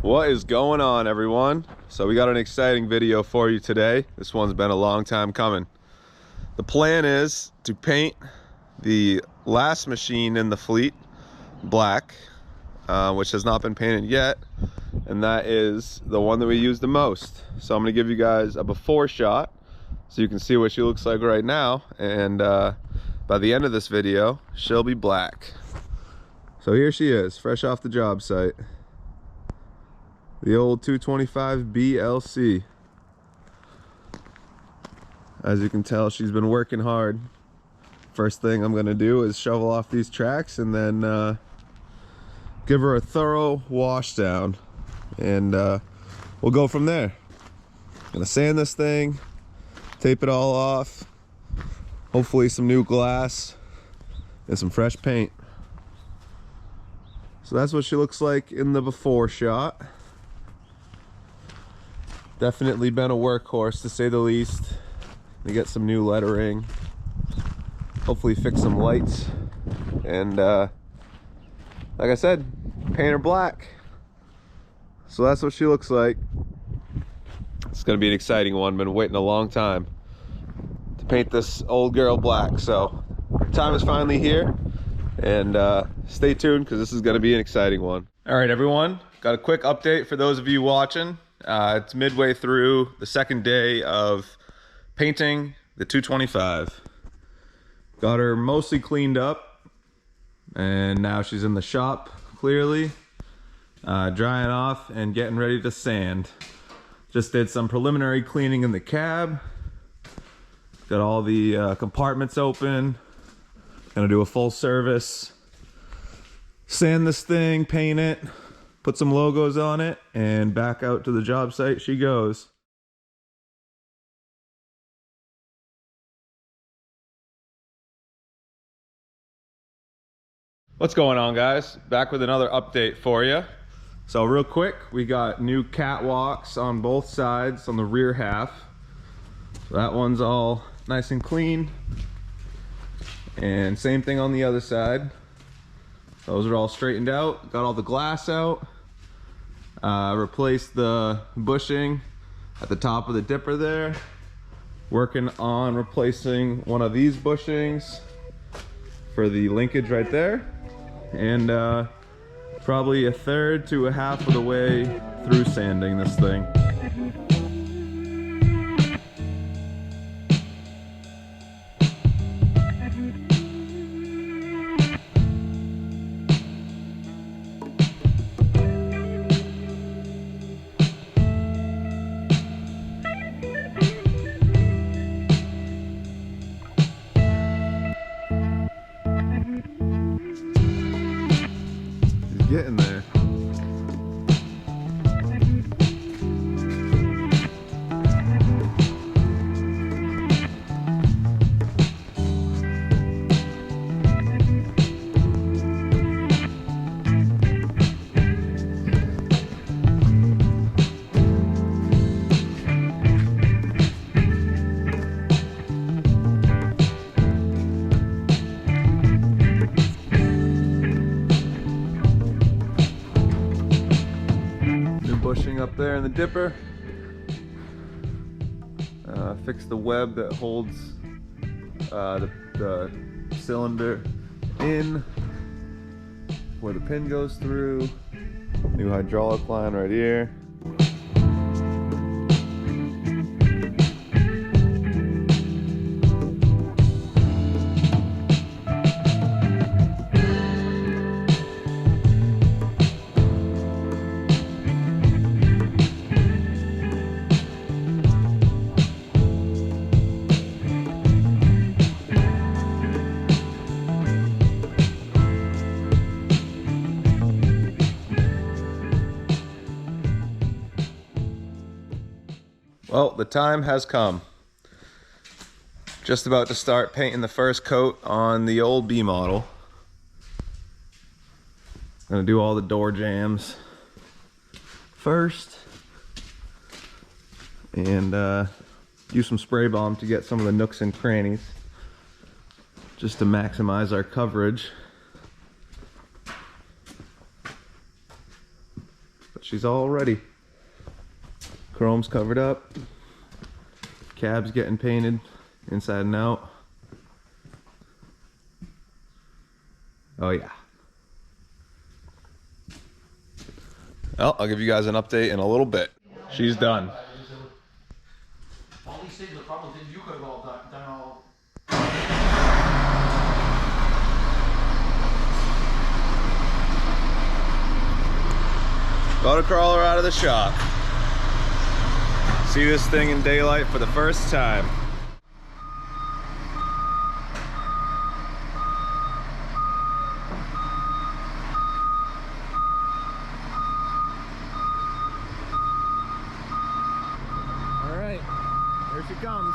What is going on, everyone? So we got an exciting video for you today. This one's been a long time coming. The plan is to paint the last machine in the fleet black, which has not been painted yet, and that is the one that we use the most. So I'm going to give you guys a before shot so you can see what she looks like right now, and by the end of this video she'll be black. So here she is, fresh off the job site. The old 225 BLC. As you can tell, she's been working hard. First thing I'm gonna do is shovel off these tracks and then give her a thorough wash down, and we'll go from there. Gonna sand this thing, tape it all off, hopefully some new glass and some fresh paint. So that's what she looks like in the before shot. Definitely been a workhorse, to say the least. To get some new lettering, hopefully fix some lights, and like I said, paint her black. So that's what she looks like. It's gonna be an exciting one. Been waiting a long time to paint this old girl black, so time is finally here, and stay tuned because this is gonna be an exciting one. All right, everyone, got a quick update for those of you watching. It's midway through the second day of painting the 225. Got her mostly cleaned up, and now she's in the shop, clearly drying off and getting ready to sand. Just did some preliminary cleaning in the cab. Got all the compartments open. Gonna do a full service, sand this thing, paint it, put some logos on it, and back out to the job site she goes. What's going on, guys? Back with another update for you. So real quick, we got new catwalks on both sides on the rear half. So that one's all nice and clean. And same thing on the other side. Those are all straightened out. Got all the glass out. Replaced the bushing at the top of the dipper there. Working on replacing one of these bushings for the linkage right there. And probably a third to a half of the way through sanding this thing. Getting there. Bushing up there in the dipper. Fix the web that holds the cylinder in where the pin goes through. New hydraulic line right here. Well, the time has come. Just about to start painting the first coat on the old B model. Gonna do all the door jambs first, and use some spray balm to get some of the nooks and crannies, just to maximize our coverage. but she's all ready. Chrome's covered up. Cab's getting painted inside and out. Oh yeah. Well, I'll give you guys an update in a little bit. She's done. All these things are probably things you could have all done all. About to crawl her out of the shop. See this thing in daylight for the first time. All right, here she comes.